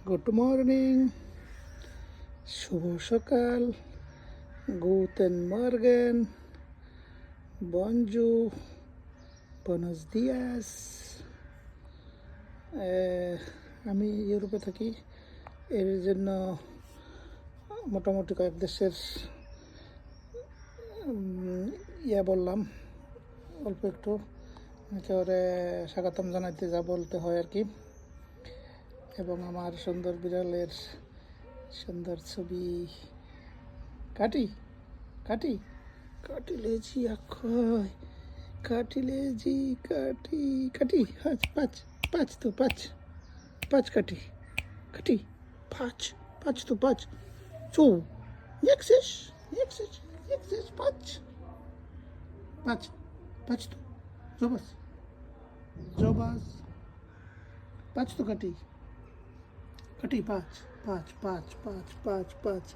Good morning, শুভ সকাল, গুতেন Morgan, বনজু, বনস Diaz. আমি ইউরোপে থাকি, এর জন্য মোটামুটি কয়েক দেশের বললাম, অল্প একটু একেবারে স্বাগতম জানাইতে যা বলতে হয় আর কি। এবং আমার সুন্দর বিড়ালের সুন্দর ছবি কাটি কাটি কাটিলেজি অক্ষয়, কাটিলেজি কাটি কাটি পাঁচ পাঁচ পাঁচ তো পাঁচ পাঁচ কাটি কাটি পাঁচ পাঁচ তো পাঁচ চৌ একশেষ একশেষ একশেষ পাঁচ পাঁচ পাঁচ তো জবাস জবাস পাঁচ তো কাটি কাটি পাঁচ পাঁচ পাঁচ পাঁচ পাঁচ পাঁচ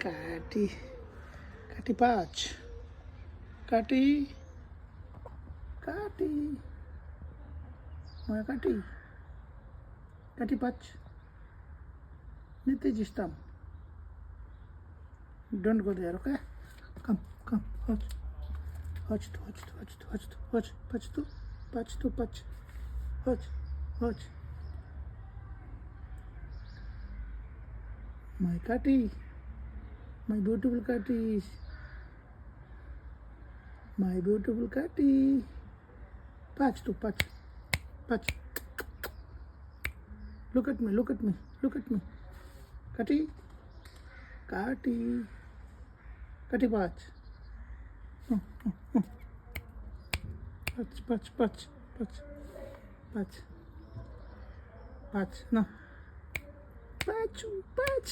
কাটি কাটি পাঁচ কাটি কাটি কাটি কাটি পাঁচ নিতে জিস্তাম। Don't go there, okay? Come, hutch. Hutch to, hutch to, hutch to, hutch to, hutch, patch to, patch to, patch. Hutch, hutch. My catty, my beautiful catties, my beautiful catty. Patch to, patch, patch. Look at me, look at me, look at me. Catty, catty, catty patch. Patch, patch, patch, patch, patch, patch, no. Patch, patch,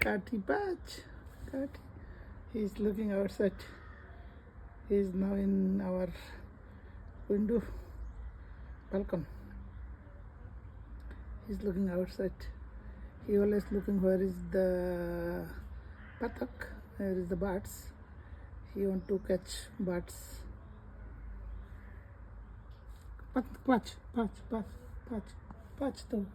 Catty, patch, Catty. He's looking outside. He's now in our window, balcony. He's looking outside. He always looking where is the pathak, where is the birds. He want to catch birds. Patch, patch, patch, patch, patch, though.